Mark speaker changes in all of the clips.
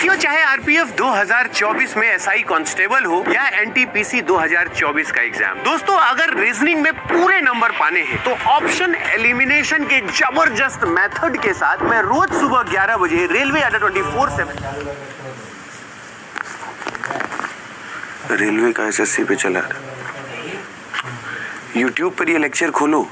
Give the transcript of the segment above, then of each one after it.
Speaker 1: साथियों, चाहे आरपीएफ 2024 में एसआई कांस्टेबल हो या एनटीपीसी 2024 का एग्जाम, दोस्तों अगर रीजनिंग में पूरे नंबर पाने हैं तो ऑप्शन एलिमिनेशन के जबरदस्त मेथड के साथ मैं रोज सुबह 11 बजे रेलवे अड्डा 24/7 रेलवे का एसएससी पे चला रहा। यूट्यूब पर ये लेक्चर खोलो।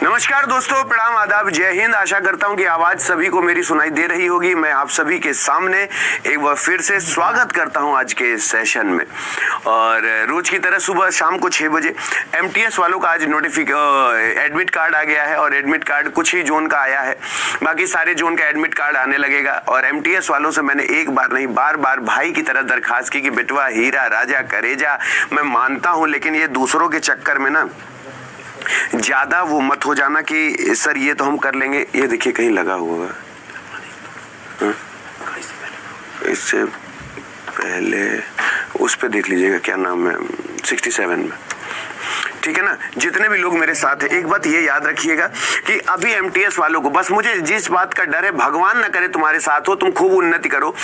Speaker 1: नमस्कार दोस्तों, प्रणाम, आदाब, जय हिंद। आशा करता हूं कि आवाज सभी को मेरी सुनाई दे रही होगी। मैं आप सभी के सामने एक बार फिर से स्वागत करता हूं आज के सेशन में। और रोज की तरह सुबह शाम को 6 बजे एमटीएस वालों का आज एडमिट कार्ड आ गया है और एडमिट कार्ड कुछ ही जोन का आया है, बाकी सारे जोन का एडमिट कार्ड आने लगेगा। और एमटीएस वालों से मैंने एक बार नहीं बार बार भाई की तरह दरखास्त की कि बेटवा हीरा राजा करेजा मैं मानता हूं, लेकिन ये दूसरों के चक्कर में ना ज्यादा वो मत हो जाना कि सर ये तो हम कर लेंगे। ये देखिए कहीं लगा हुआ है, इससे पहले उस पे देख लीजिएगा क्या नाम है, 67 में, ठीक है ना। जितने भी लोग मेरे साथ हैं, एक बात ये याद रखिएगा कि अभी एमटीएस वालों को बस मुझे जिस बात का डर है, भगवान ना करे तुम्हारे साथ हो, तुम खूब उन्नति करो।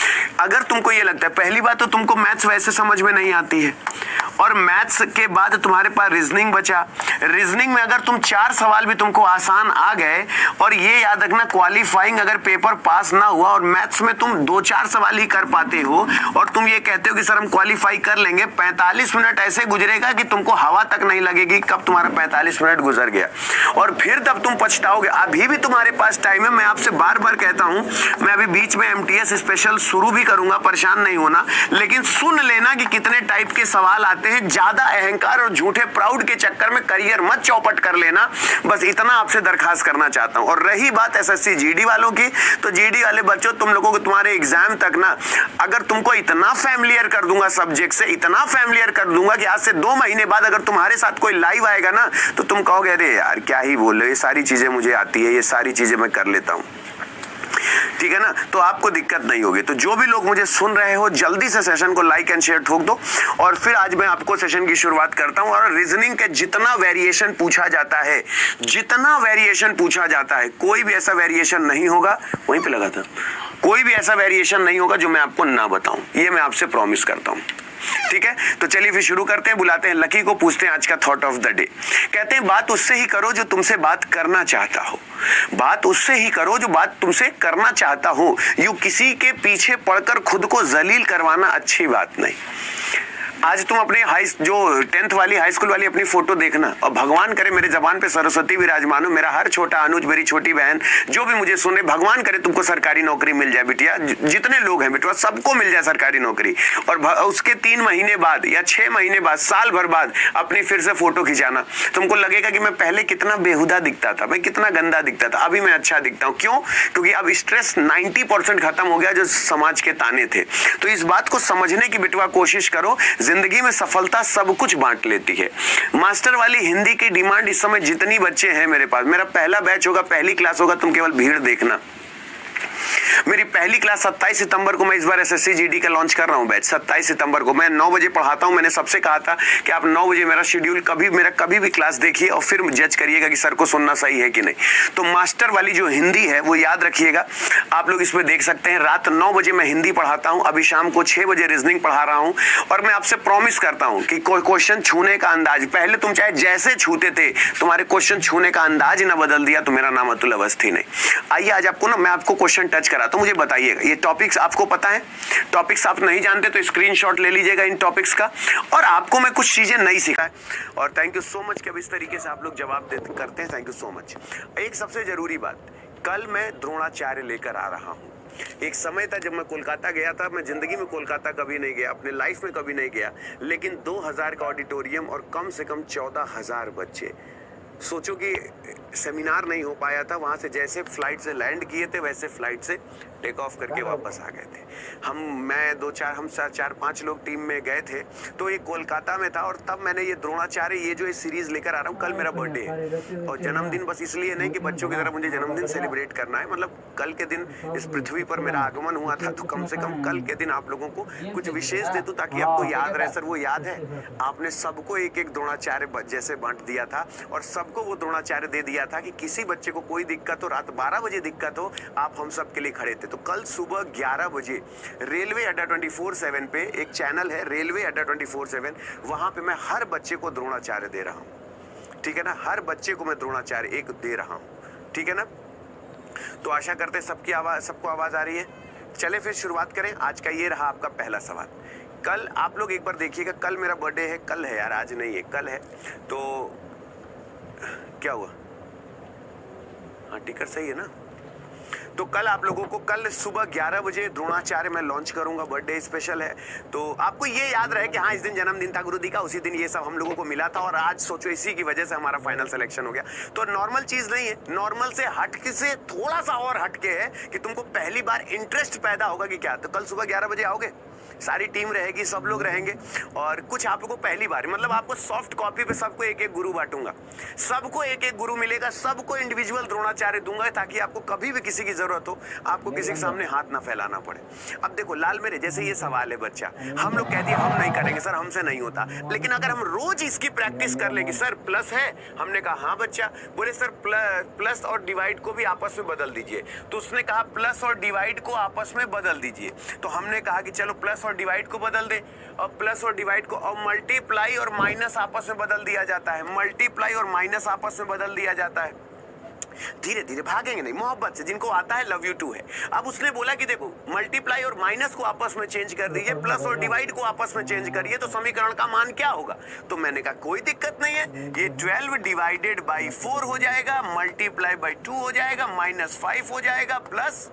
Speaker 1: अगर तुमको ये लगता है, पहली बात तो तुमको मैथ्स वैसे समझ में नहीं आती है, और मैथ्स के बाद तुम्हारे पास रीजनिंग बचा। रीजनिंग में अगर तुम 4 सवाल भी तुमको आसान आ गए, और ये याद रखना क्वालिफाइंग अगर पेपर पास ना हुआ और मैथ्स में तुम 2-4 सवाल ही कर पाते हो और तुम ये कहते हो कि सर हम क्वालिफाई कर लेंगे, 45 मिनट ऐसे गुजरेगा कि तुमको हवा तक नहीं लगेगी कब तुम्हारा 45 मिनट गुजर गया, और फिर तब तुम पछताओगे। अभी भी तुम्हारे पास टाइम है। मैं आपसे बार बार कहता हूं, मैं अभी बीच में एमटीएस स्पेशल शुरू भी करूंगा, परेशान नहीं होना, लेकिन सुन लेना कि कितने टाइप के सवाल आते हैं। ज्यादा अहंकार और झूठे प्राउड के चक्कर में करियर मत चौपट कर लेना, बस इतना आपसे दरखास्त करना चाहता हूं। और रही बात एसएससी जीडी वालों की, तो जीडी वाले बच्चों, तुम लोगों को तुम्हारे एग्जाम तक ना, अगर तुमको इतना फैमिलियर कर दूंगा सब्जेक्ट से, इतना फैमिलियर कर दूंगा कि आज से 2 महीने बाद अगर तुम्हारे साथ कोई लाइव आएगा ना तो तुम कहोगे अरे यार क्या ही बोल रहे, ये सारी चीजें मुझे आती है, ये सारी चीजें मैं कर लेता हूं, ठीक है ना। तो आपको दिक्कत नहीं होगी। तो जो भी लोग मुझे सुन रहे हो, जल्दी से सेशन को लाइक एंड शेयर ठोक दो। और फिर आज मैं आपको सेशन की शुरुआत करता हूं। और रीजनिंग के जितना वेरिएशन पूछा जाता है, जितना वेरिएशन पूछा जाता है, कोई भी ऐसा वेरिएशन नहीं होगा, वहीं पे लगा था, कोई भी ऐसा वेरिएशन नहीं होगा जो मैं आपको ना बताऊं, ये मैं आपसे प्रॉमिस करता हूं, ठीक है। तो चलिए फिर शुरू करते हैं। बुलाते हैं लकी को, पूछते हैं आज का थॉट ऑफ द डे। कहते हैं बात उससे ही करो जो तुमसे बात करना चाहता हो। बात उससे ही करो जो बात तुमसे करना चाहता हो। यूं किसी के पीछे पड़कर खुद को जलील करवाना अच्छी बात नहीं। आज तुम अपने जो 10th वाली हाई स्कूल वाली अपनी फोटो देखना, और भगवान करे मेरे जबान पे सरस्वती विराजमान हो, मेरा हर छोटा अनुज, मेरी छोटी बहन, जो भी मुझे सुने, भगवान करे तुमको सरकारी नौकरी मिल जाए बिटिया। जितने लोग हैं बेटवा, सबको मिल जाए सरकारी नौकरी। और उसके 3 महीने बाद या 6 महीने बाद, साल भर बाद अपनी फिर से फोटो खिंचाना, तुमको लगेगा कि मैं पहले कितना बेहुदा दिखता था, मैं कितना गंदा दिखता था, अभी मैं अच्छा दिखता हूँ। क्यों? क्योंकि अब स्ट्रेस 90% खत्म हो गया जो समाज के ताने थे। तो इस बात को समझने की बेटवा कोशिश करो। जिंदगी में सफलता सब कुछ बांट लेती है। मास्टर वाली हिंदी की डिमांड इस समय जितनी बच्चे हैं मेरे पास, मेरा पहला बैच होगा, पहली क्लास होगा, तुम केवल भीड़ देखना। मेरी पहली क्लास 27 सितंबर को, मैं इस बार एसएससी जीडी का लॉन्च कर रहा हूं बैच 27 सितंबर को। मैं 9 बजे पढ़ाता हूं। मैंने सबसे कहा था कि आप 9 बजे मेरा शेड्यूल कभी भी क्लास देखिए और फिर जज करिएगा कि सर को सुनना सही है कि नहीं। तो मास्टर वाली जो हिंदी है वो याद रखिएगा, आप लोग इसमें देख सकते हैं। रात 9 बजे मैं हिंदी पढ़ाता हूं, अभी शाम को 6 बजे रीजनिंग पढ़ा रहा हूं। और मैं आपसे प्रॉमिस करता हूं कि कोई क्वेश्चन छूने का अंदाज, पहले तुम चाहे जैसे छूते थे, तुम्हारे क्वेश्चन छूने का अंदाज ना बदल दिया तो मेरा नाम अतुल अवस्थी नहीं। आइए आज आपको ना, मैं आपको क्वेश्चन टच करा तो मुझे बताइएगा ये टॉपिक्स आपको पता है। टॉपिक्स आप नहीं जानते तो स्क्रीनशॉट ले लीजिएगा इन टॉपिक्स का। और आपको मैं कुछ चीजें नहीं सिखाया, और थैंक यू सो मच कि अब इस तरीके से आप लोग जवाब करते हैं। Thank you so much. एक सबसे जरूरी बात, कल मैं द्रोणाचार्य लेकर आ रहा हूं। एक समय था जब मैं कोलकाता गया था, मैं जिंदगी में कोलकाता कभी नहीं गया, अपने लाइफ में कभी नहीं गया, लेकिन 2000 का ऑडिटोरियम और कम से कम 14,000 बच्चे। सोचो कि सेमिनार नहीं हो पाया था, वहां से जैसे फ्लाइट से लैंड किए थे वैसे फ्लाइट से टेक ऑफ करके वापस आ गए थे। हम 4-5 लोग टीम में गए थे। तो ये कोलकाता में था, और तब मैंने ये द्रोणाचार्य, ये जो सीरीज लेकर आ रहा हूँ, कल मेरा बर्थडे है। और जन्मदिन बस इसलिए नहीं कि बच्चों की तरह मुझे जन्मदिन सेलिब्रेट करना है, मतलब कल के दिन इस पृथ्वी पर मेरा आगमन हुआ था, तो कम से कम कल के दिन आप लोगों को कुछ विशेष दे दूं ताकि आपको याद रहे। सर वो याद है, आपने सबको एक द्रोणाचार्य जैसे बांट दिया था, और सब सबको वो द्रोणाचार्य दे दिया था कि किसी बच्चे को कोई दिक्कत हो, रात 12 बजे दिक्कत हो, आप हम सब के लिए खड़े थे। तो कल सुबह 11 बजे रेलवे अड्डा 24/7 पे एक चैनल है रेलवे अड्डा 24/7, वहां पे मैं हर बच्चे को द्रोणाचार्य दे रहा हूं, ठीक है ना। हर बच्चे को मैं द्रोणाचार्य एक दे रहा हूं, ठीक है ना। तो आशा करते सबकी आवाज, सबको आवाज आ रही है। चले फिर शुरुआत करें। आज का ये रहा आपका पहला सवाल। कल आप लोग एक बार देखिएगा, कल मेरा बर्थडे है, कल है यार, आज नहीं है, कल है। तो क्या हुआ? हाँ टिकट सही है ना। तो कल आप लोगों को कल सुबह 11 बजे द्रोणाचार्य मैं लॉन्च करूंगा, बर्थडे स्पेशल है। तो आपको ये याद रहे कि हाँ इस दिन जन्मदिन था गुरु जी का, उसी दिन ये सब हम लोगों को मिला था और आज सोचो इसी की वजह से हमारा फाइनल सिलेक्शन हो गया। तो नॉर्मल चीज नहीं है, नॉर्मल से हटके से थोड़ा सा और हटके है कि तुमको पहली बार इंटरेस्ट पैदा होगा कि क्या। तो कल सुबह 11 बजे आओगे, सारी टीम रहेगी, सब लोग रहेंगे और कुछ आप लोगों को पहली बार, मतलब आपको सॉफ्ट कॉपी पे सबको एक एक गुरु बांटूंगा, सबको एक एक गुरु मिलेगा, सबको इंडिविजुअल द्रोणाचार्य दूंगा ताकि आपको कभी भी किसी की जरूरत हो आपको किसी के सामने हाथ ना फैलाना पड़े। अब देखो लाल मेरे जैसे ये सवाल है बच्चा, हम लोग कहते हैं हम नहीं करेंगे सर, हमसे नहीं होता, लेकिन अगर हम रोज इसकी प्रैक्टिस कर लेंगे, सर प्लस है, हमने कहा हाँ बच्चा, बोले सर प्लस और डिवाइड को भी आपस में बदल दीजिए। तो उसने कहा प्लस और डिवाइड को आपस में बदल दीजिए। तो हमने कहा कि चलो प्लस और डिवाइड को बदल दे, और प्लस और डिवाइड को, और मल्टीप्लाई और माइनस आपस में बदल दिया जाता है, मल्टीप्लाई और माइनस आपस में बदल दिया जाता है। धीरे धीरे भागेंगे नहीं, मोहब्बत से, जिनको आता है लव यू टू है। अब उसने बोला कि देखो मल्टीप्लाई और माइनस को आपस में चेंज कर दीजिए, प्लस और डिवाइड को आपस में चेंज करिए, तो समीकरण का मान क्या होगा। तो मैंने कहा कोई दिक्कत नहीं है, ये 12 डिवाइडेड बाई 4 हो जाएगा, मल्टीप्लाई बाई 2 हो जाएगा, -5 हो जाएगा, प्लस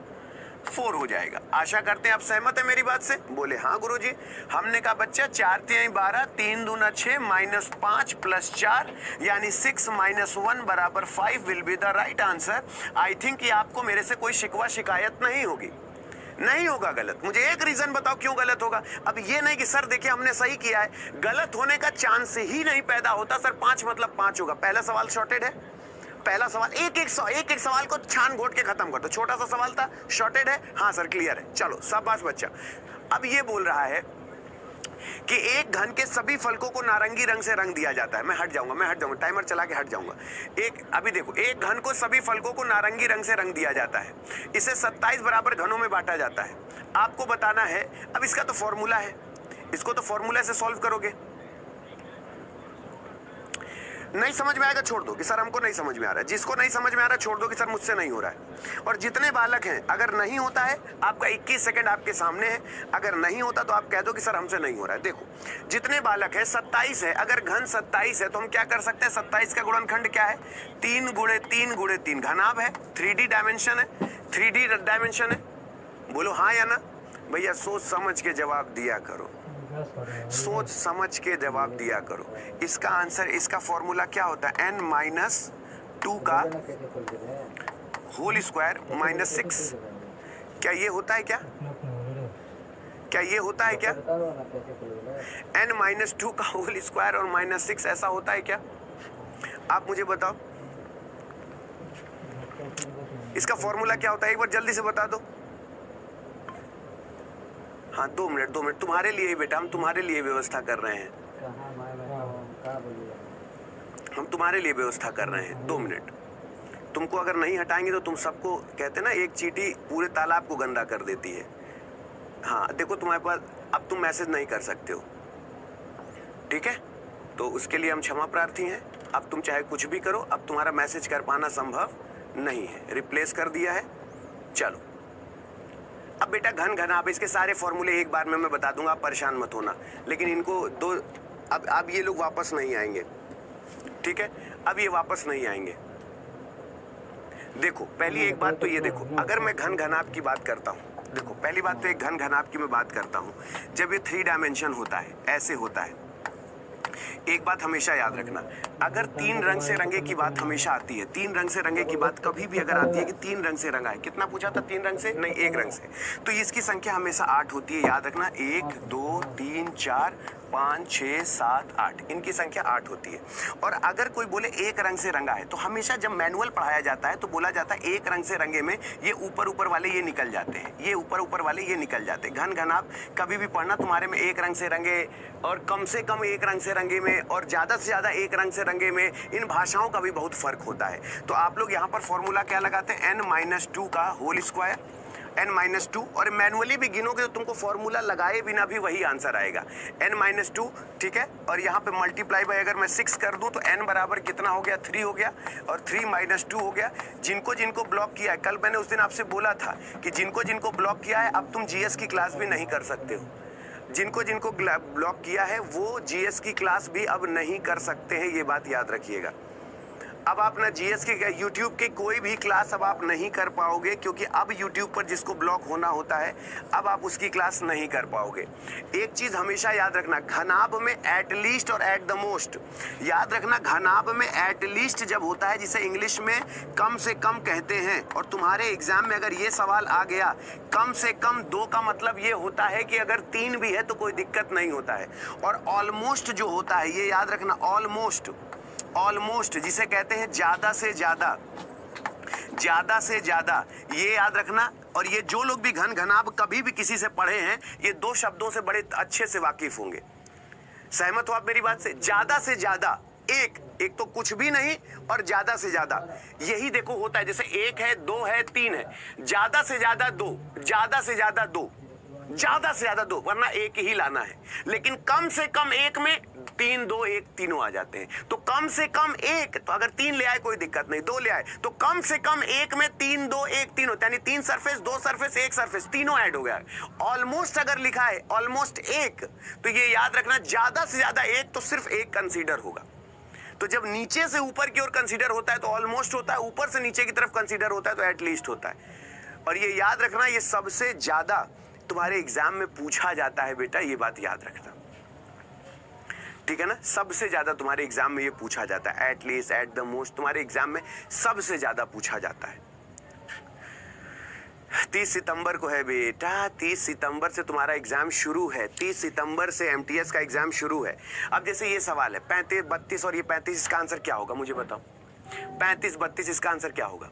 Speaker 1: 4 हो जाएगा। आशा करते हैं आप सहमत है मेरी बात से। बोले हाँ गुरुजी। हमने कहा बच्चा 4 3 12, 3 दूना 6, -5 + 4 यानी 6 - 1 = 5 will be the right answer. I think कि आपको मेरे से कोई शिकवा शिकायत नहीं होगी, नहीं होगा गलत। मुझे एक रीजन बताओ क्यों गलत होगा। अब ये नहीं कि सर देखिए हमने सही किया है, गलत होने का चांस ही नहीं पैदा होता। सर 5 मतलब 5 होगा। पहला सवाल शॉर्टेड है, पहला सवाल एक एक सवाल को छान घोट के खत्म कर दो। छोटा सा सवाल था, शॉर्टेड है, हाँ सर क्लियर है, चलो शाबाश बच्चा। अब ये बोल रहा है कि एक घन के सभी फलकों को नारंगी रंग से रंग दिया जाता है। मैं हट जाऊंगा, टाइमर चला के हट जाऊंगा। अभी देखो, एक घन को सभी फलकों को नारंगी रंग से रंग दिया जाता है, इसे 27 बराबर घनों में बांटा जाता है। आपको बताना है, अब इसका तो फॉर्मूला है, इसको तो फॉर्मूला से सॉल्व करोगे। नहीं समझ में आएगा छोड़ दो कि सर हमको नहीं समझ में आ रहा है। जिसको नहीं समझ में आ रहा है छोड़ दो कि सर मुझसे नहीं हो रहा है। और जितने बालक हैं, अगर नहीं होता है आपका 21 सेकंड आपके सामने है, अगर नहीं होता तो आप कह दो कि सर हमसे नहीं हो रहा है। देखो जितने बालक है 27 है, अगर घन 27 है तो हम क्या कर सकते हैं, 27 का गुणनखंड क्या है, 3 × 3 × 3 घनाभ है, 3D डायमेंशन है, 3D डायमेंशन है। बोलो हाँ या ना भैया, सोच समझ के जवाब दिया करो, सोच समझ के जवाब दिया करो। इसका आंसर, इसका फॉर्मूला क्या होता है, n-2 का होल स्क्वायर -6। क्या ये होता है, क्या ये होता है क्या, n-2 का होल स्क्वायर और -6 ऐसा होता है क्या, आप मुझे बताओ। इसका फॉर्मूला क्या होता है, एक बार जल्दी से बता दो। हाँ 2 मिनट तुम्हारे लिए बेटा, हम तुम्हारे लिए व्यवस्था कर रहे हैं, हम तुम्हारे लिए व्यवस्था कर रहे हैं। 2 मिनट। तुमको अगर नहीं हटाएंगे तो तुम सबको, कहते ना एक चींटी पूरे तालाब को गंदा कर देती है। हाँ देखो तुम्हारे पास, अब तुम मैसेज नहीं कर सकते हो, ठीक है, तो उसके लिए हम क्षमा प्रार्थी हैं। अब तुम चाहे कुछ भी करो, अब तुम्हारा मैसेज कर पाना संभव नहीं है, रिप्लेस कर दिया है। चलो अब बेटा घन घनाभ, इसके सारे फॉर्मूले एक बार में मैं बता दूंगा, आप परेशान मत होना। लेकिन इनको दो, अब ये लोग वापस नहीं आएंगे, ठीक है, अब ये वापस नहीं आएंगे। देखो पहली एक बात तो ये देखो, अगर मैं घन घनाभ की बात करता हूँ, देखो पहली बात तो एक घन घनाभ की मैं बात करता हूँ, जब ये 3 डायमेंशन होता है, ऐसे होता है। एक बात हमेशा याद रखना, अगर 3 रंग से रंगे की बात हमेशा आती है, 3 रंग से रंगे की बात कभी भी अगर आती है कि 3 रंग से रंगा है, कितना पूछा था, 3 रंग से नहीं 1 रंग से, तो इसकी संख्या हमेशा 8 होती है। याद रखना, 1 2 3 4 5, 6, 7, 8, इनकी संख्या 8 होती है। और अगर कोई बोले एक रंग से रंगा है, तो हमेशा जब मैनुअल पढ़ाया जाता है तो बोला जाता है एक रंग से रंगे में ये ऊपर वाले ये निकल जाते हैं, ये ऊपर वाले ये निकल जाते हैं। घन घनाभ कभी भी पढ़ना तुम्हारे में एक रंग से रंगे और कम से कम एक रंग से रंगे में और ज़्यादा से ज़्यादा एक रंग से रंगे में, इन भाषाओं का भी बहुत फर्क होता है। तो आप लोग यहाँ पर फॉर्मूला क्या लगाते हैं, n-2 का होल स्क्वायर, n-2, और मैनुअली भी गिनोगे तो तुमको फॉर्मूला लगाए बिना भी वही आंसर आएगा, n-2, ठीक है। और यहाँ पे मल्टीप्लाई बाय अगर मैं 6 कर दूं तो n बराबर कितना हो गया, 3 हो गया, और 3 - 2 हो गया। जिनको जिनको ब्लॉक किया है, कल मैंने उस दिन आपसे बोला था कि जिनको जिनको ब्लॉक किया है अब तुम जीएस की क्लास भी नहीं कर सकते हो। जिनको जिनको ब्लॉक किया है वो जीएस की क्लास भी अब नहीं कर सकते हैं, ये बात याद रखिएगा। अब आप ना जीएस की यूट्यूब की कोई भी क्लास अब आप नहीं कर पाओगे, क्योंकि अब यूट्यूब पर जिसको ब्लॉक होना होता है अब आप उसकी क्लास नहीं कर पाओगे। एक चीज हमेशा याद रखना, घनाभ में एटलीस्ट और एट द मोस्ट, याद रखना घनाभ में एटलीस्ट जब होता है, जिसे इंग्लिश में कम से कम कहते हैं, और तुम्हारे एग्जाम में अगर ये सवाल आ गया कम से कम 2 का मतलब ये होता है कि अगर 3 भी है तो कोई दिक्कत नहीं होता है। और ऑलमोस्ट जो होता है ये याद रखना, ऑलमोस्ट जिसे कहते हैं ज्यादा से ज्यादा, ये याद रखना। और ये जो लोग भी घन घनाभ कभी भी किसी से पढ़े हैं, ये 2 शब्दों से बड़े अच्छे से वाकिफ होंगे। सहमत हो आप मेरी बात से? ज्यादा से ज्यादा एक तो कुछ भी नहीं, और ज्यादा से ज्यादा यही देखो होता है। जैसे 1 है, 2 है, 3 है, ज्यादा से ज्यादा 2, ज्यादा से ज्यादा 2, ज्यादा से ज्यादा 2, वरना एक ही लाना है। लेकिन कम से कम एक में 3, 2, 1 तीनों आ जाते हैं। तो कम से कम एक, तो अगर 3 ले आए कोई दिक्कत नहीं, 2 ले आए तो कम से कम एक में 3, 2, 1 तीनों, यानी 3 सरफेस, 2 सरफेस, 1 सरफेस, तीनों ऐड हो गया। ऑलमोस्ट अगर लिखा है ऑलमोस्ट 1, तो ये याद रखना ज्यादा से ज्यादा 1 तो सिर्फ 1 कंसीडर होगा। तो जब नीचे से ऊपर की ओर कंसीडर होता है तो ऑलमोस्ट होता है, ऊपर से नीचे की तरफ कंसीडर होता है तो एटलीस्ट होता है। और ये याद रखना, ये सबसे ज्यादा तुम्हारे एग्जाम में पूछा जाता है बेटा, ये बात याद रखना, ठीक है ना। सबसे ज्यादा तुम्हारे एग्जाम में ये पूछा जाता है, एटलीस्ट, एट द मोस्ट, तुम्हारे एग्जाम में सबसे ज्यादा पूछा जाता है। 30 सितंबर को है बेटा, 30 सितंबर से तुम्हारा एग्जाम शुरू है, 30 सितंबर से एमटीएस का एग्जाम शुरू है। अब जैसे ये सवाल है 35, 32 और ये 35, इसका आंसर क्या होगा मुझे बताओ? 35, 32 इसका आंसर क्या होगा?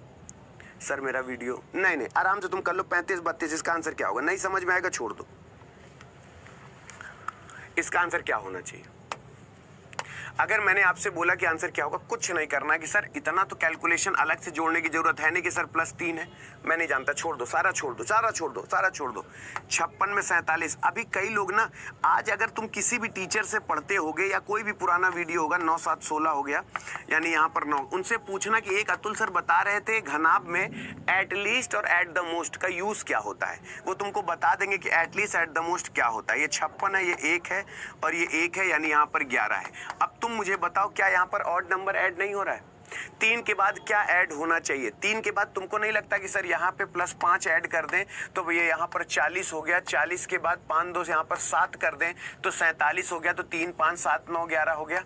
Speaker 1: सर मेरा वीडियो नहीं, आराम से तुम कर लो। 35, 32 इसका आंसर क्या होगा? नहीं समझ में आएगा छोड़ दो। इसका आंसर क्या होना चाहिए? अगर मैंने आपसे बोला कि आंसर क्या होगा, कुछ नहीं करना कि सर इतना तो कैलकुलेशन अलग से जोड़ने की जरूरत है नहीं कि सर +3 है, मैं नहीं जानता, छोड़ दो, सारा छोड़ दो, सारा छोड़ दो, सारा छोड़ दो। 56 में 47। अभी कई लोग ना, आज अगर तुम किसी भी टीचर से पढ़ते होगे या कोई भी पुराना वीडियो होगा, 9, 7, 16 हो गया, यानी यहाँ पर 9, उनसे पूछना कि एक अतुल सर बता रहे थे घनाभ में एटलीस्ट और एट द मोस्ट का यूज क्या होता है। वो तुमको बता देंगे कि एटलीस्ट, एट द मोस्ट क्या होता है। ये 56 है, ये 1 है और ये 1 है, यानी यहाँ पर 11 है। अब तुम मुझे बताओ क्या यहाँ पर ऑड नंबर ऐड नहीं हो रहा है? 3 के बाद क्या ऐड होना चाहिए? 3 के बाद तुमको नहीं लगता कि सर यहाँ पे +5 ऐड कर दें तो ये यहाँ पर 40 हो गया, 40 के बाद 5, 2 से यहाँ पर 7 कर दें तो 47 हो गया, तो 3, 5, 7, 9, 11 हो गया।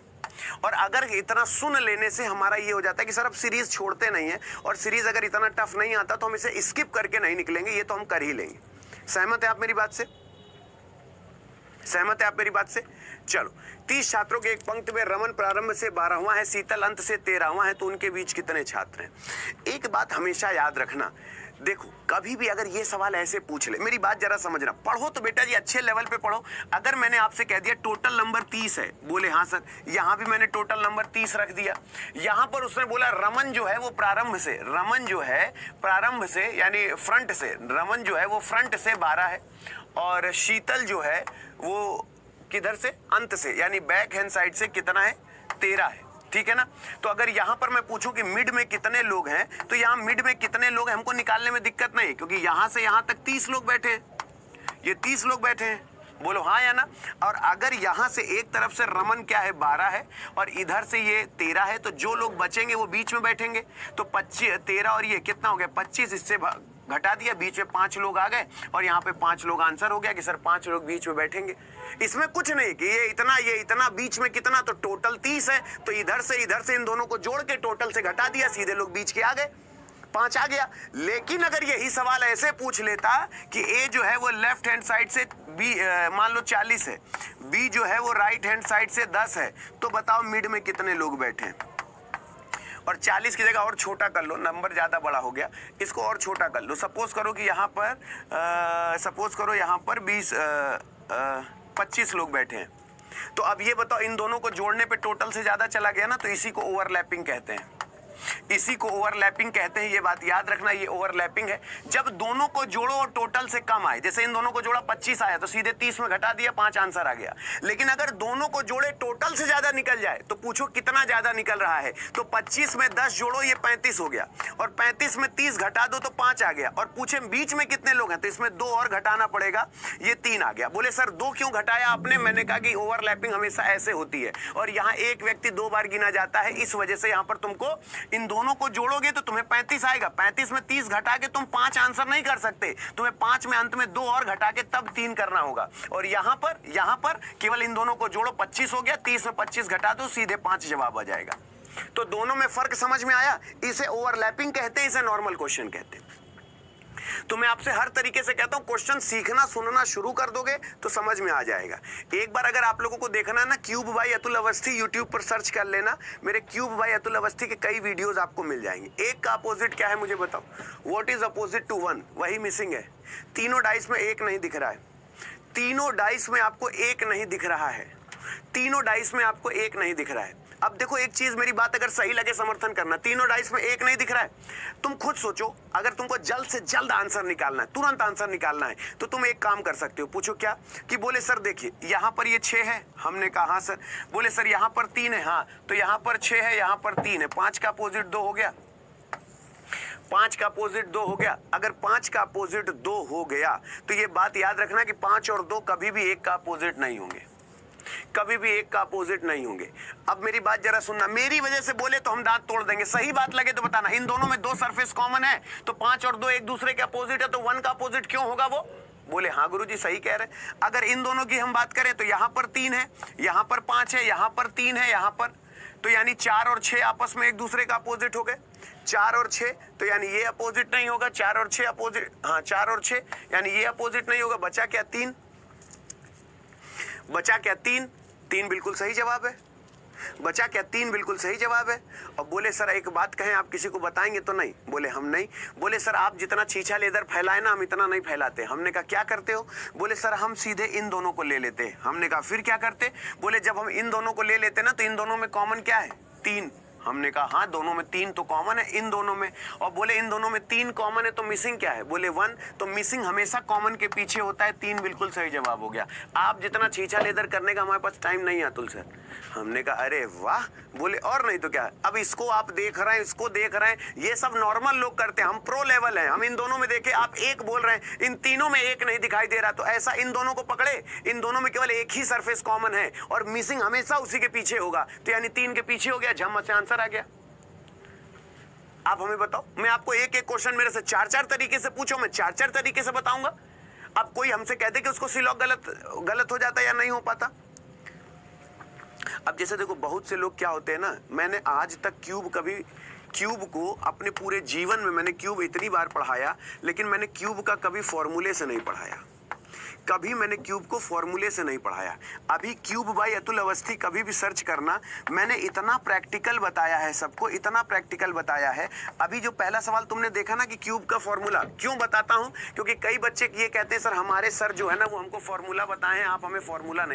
Speaker 1: और अगर इतना सुन लेने से हमारा ये हो जाता है कि सर अब सीरीज छोड़ते नहीं है, और सीरीज अगर इतना टफ नहीं आता तो हम इसे स्किप करके नहीं निकलेंगे, ये तो हम कर ही लेंगे। सहमत है आप मेरी बात से? सहमत है आप मेरी बात से? चलो, 30 छात्रों के एक पंक्ति में रमन प्रारंभ से 12वां है, शीतल अंत से 13वां है, तो उनके बीच कितने छात्र हैं? एक बात हमेशा याद रखना, देखो कभी भी अगर ये सवाल ऐसे पूछ ले, मेरी बात जरा समझना, पढ़ो तो बेटा जी अच्छे लेवल पे पढ़ो। अगर मैंने आपसे कह दिया टोटल नंबर 30 है, बोले हाँ सर, यहाँ भी मैंने टोटल नंबर 30 रख दिया। यहाँ पर उसने बोला रमन जो है वो प्रारंभ से, रमन जो है प्रारंभ से यानी फ्रंट से, रमन जो है वो फ्रंट से 12 है, और शीतल जो है वो किधर से? अंत से, यानी बैक हैंड साइड से कितना है? 13 है, ठीक है ना। तो अगर यहाँ पर मैं पूछूं कि मिड में कितने लोग हैं, तो यहाँ मिड में कितने लोग हैं हमको निकालने में दिक्कत नहीं, क्योंकि यहाँ से यहाँ तक 30 लोग बैठे हैं, ये 30 लोग बैठे हैं, बोलो हाँ या ना। और अगर यहाँ से एक तरफ से रमन क्या है 12 है और इधर से ये 13 है, तो जो लोग बचेंगे वो बीच में बैठेंगे, तो 25, 13 और ये कितना हो गया 25, इससे घटा दिया, बीच में 5 लोग आ गए और यहाँ पे 5 लोग आंसर हो गया कि सर 5 लोग बीच में बैठेंगे। इसमें कुछ नहीं कि ये इतना बीच में कितना, तो टोटल 30 है, तो इधर से इन दोनों को जोड़ के टोटल से घटा दिया, सीधे लोग बीच के आ गए। 5 आ गया। लेकिन अगर यही सवाल ऐसे पूछ लेता कि ए जो है वो लेफ्ट हैंड साइड से बी मान लो 40 है, बी जो है वो राइट हैंड साइड से 10 है, तो बताओ मिड में कितने लोग बैठे हैं। और 40 की जगह और छोटा कर लो, नंबर ज़्यादा बड़ा हो गया, इसको और छोटा कर लो। सपोज करो कि यहाँ पर 25 लोग बैठे हैं। तो अब ये बताओ इन दोनों को जोड़ने पे टोटल से ज़्यादा चला गया ना, तो इसी को ओवरलैपिंग कहते हैं। इसी को ओवरलैपिंग कहते हैं, ये बात याद रखना, ये ओवरलैपिंग है। जब दोनों को जोड़ो और टोटल से कम आए, जैसे इन दोनों को जोड़ा 25 आया तो सीधे 30 में घटा दिया, 5 आंसर आ गया। लेकिन अगर दोनों को जोड़े टोटल से ज्यादा निकल जाए तो पूछो कितना ज्यादा निकल रहा है। तो 25 में 10 जोड़ो, ये 35 हो गया, और 35 में 30 घटा दो तो 5 आ गया। और पूछे बीच में कितने लोग हैं, तो इसमें 2 और घटाना पड़ेगा, ये 3 आ गया। बोले सर 2 क्यों घटाया आपने? मैंने कहा कि ओवरलैपिंग हमेशा ऐसे होती है, और यहाँ एक व्यक्ति 2 बार गिना जाता है, इस वजह से यहाँ पर तुमको इन दोनों को जोड़ोगे तो तुम्हें 35 आएगा। 35 में 30 घटा के तुम 5 आंसर नहीं कर सकते, तुम्हें 5 में अंत में 2 और घटा के तब 3 करना होगा। और यहां पर केवल इन दोनों को जोड़ो, 25 हो गया, 30 में 25 घटा दो, सीधे 5 जवाब आ जाएगा। तो दोनों में फर्क समझ में आया? इसे ओवरलैपिंग कहते हैं, इसे नॉर्मल क्वेश्चन कहते हैं। तो मैं आपसे हर तरीके से कहता हूं, क्वेश्चन सीखना सुनना शुरू कर दोगे तो समझ में आ जाएगा। एक बार अगर आप लोगों को देखना है ना, cube by Atul Awasthi YouTube पर सर्च कर लेना, मेरे क्यूब बाय अतुल अवस्थी के कई वीडियोस आपको मिल जाएंगे। एक का अपोजिट क्या है मुझे बताओ, व्हाट इज अपोजिट टू 1? वही मिसिंग है। तीनों डाइस में 1 नहीं दिख रहा है, तीनों डाइस में आपको 1 नहीं दिख रहा है, तीनों डाइस में आपको 1 नहीं दिख रहा है। अब देखो एक चीज, मेरी बात अगर सही लगे समर्थन करना, तीनों डाइस में 1 नहीं दिख रहा है। तुम खुद सोचो, अगर तुमको जल्द से जल्द आंसर निकालना है, तुरंत आंसर निकालना है, तो तुम एक काम कर सकते हो। पूछो क्या? कि बोले सर देखिए यहाँ पर ये 6 है, हमने कहा हाँ सर। बोले सर यहाँ पर 3 है, हाँ, तो यहाँ पर 6 है, यहाँ पर 3 है, 5 का अपोजिट 2 हो गया, 5 का अपोजिट 2 हो गया। अगर 5 का अपोजिट 2 हो गया तो ये बात याद रखना कि 5 और 2 कभी भी 1 का अपोजिट नहीं होंगे, कभी भी 1 का अपोजिट नहीं होंगे। अब मेरी बात जरा सुनना, मेरी वजह से बोले तो हम दांत तोड़ देंगे, सही बात लगे तो बताना। इन दोनों में 2 सरफेस कॉमन है, तो 5 और 2 एक दूसरे के अपोजिट है, तो 1 का अपोजिट क्यों होगा वो? बोले हाँ गुरुजी सही कह रहे हैं। अगर इन दोनों की हम बात करें तो यहां पर 3 है, यहां पर 5 है, यहां पर 3 है, यहां पर, तो यानी 4 और 6 आपस में एक दूसरे का अपोजिट हो गए। 4 और 6 तो यानी ये अपोजिट नहीं होगा, 4 और 6 अपोजिट, हाँ 4 और 6 यानी ये अपोजिट नहीं होगा। बचा क्या? 3। बचा क्या? 3 बिल्कुल सही जवाब है। बचा क्या? 3 बिल्कुल सही जवाब है। और बोले सर एक बात कहें, आप किसी को बताएंगे तो नहीं? बोले हम नहीं। बोले सर आप जितना छीछा लेदर फैलाए ना, हम इतना नहीं फैलाते। हमने कहा क्या करते हो? बोले सर हम सीधे इन दोनों को ले लेते हैं। हमने कहा फिर क्या करते? बोले जब हम इन दोनों को ले लेते ना, तो इन दोनों में कॉमन क्या है? 3। हमने कहा हाँ दोनों में 3 तो कॉमन है इन दोनों में। और बोले इन दोनों में 3 कॉमन है तो मिसिंग क्या है? बोले 1। तो मिसिंग हमेशा कॉमन के पीछे होता है। 3 बिल्कुल सही जवाब हो गया। आप जितना छीछा लेदर करने का हमारे पास टाइम नहीं है अतुल सर। हमने कहा अरे वाह। बोले और नहीं तो क्या। अब इसको आप देख रहे हैं, इसको देख रहे हैं, ये सब नॉर्मल लोग करते हैं, हम प्रो लेवल हैं। हम इन दोनों में देखे, आप 1 बोल रहे हैं, इन तीनों में 1 नहीं दिखाई दे रहा। तो ऐसा इन दोनों को पकड़े, इन दोनों में केवल एक ही सरफेस कॉमन है और मिसिंग हमेशा उसी के पीछे होगा। तो यानी 3 के पीछे हो गया, झम्मत से आंसर आ गया। आप हमें बताओ, मैं आपको एक एक क्वेश्चन मेरे से 4-4 तरीके से पूछो, मैं 4-4 तरीके से बताऊंगा। अब कोई हमसे कहते कि उसको सिलॉक गलत हो जाता या नहीं हो पाता। अब जैसे देखो बहुत से लोग क्या होते हैं ना, मैंने आज तक क्यूब को अपने पूरे जीवन में मैंने क्यूब इतनी बार पढ़ाया, लेकिन मैंने क्यूब का कभी फॉर्मूले से नहीं पढ़ाया। कभी मैंने क्यूब को फॉर्मूले से नहीं पढ़ाया। अभी क्यूब बाय अतुल अवस्थी कभी भी सर्च करना, मैंने इतना प्रैक्टिकल बताया है सबको, इतना प्रैक्टिकल बताया है। अभी जो पहला सवाल तुमने देखा ना कि क्यूब का फॉर्मूला क्यों बताता हूं, क्योंकि कई बच्चे ये कहते हैं सर हमारे सर जो है ना वो हमको फॉर्मूला बताएं, आप हमें फॉर्मूला नहीं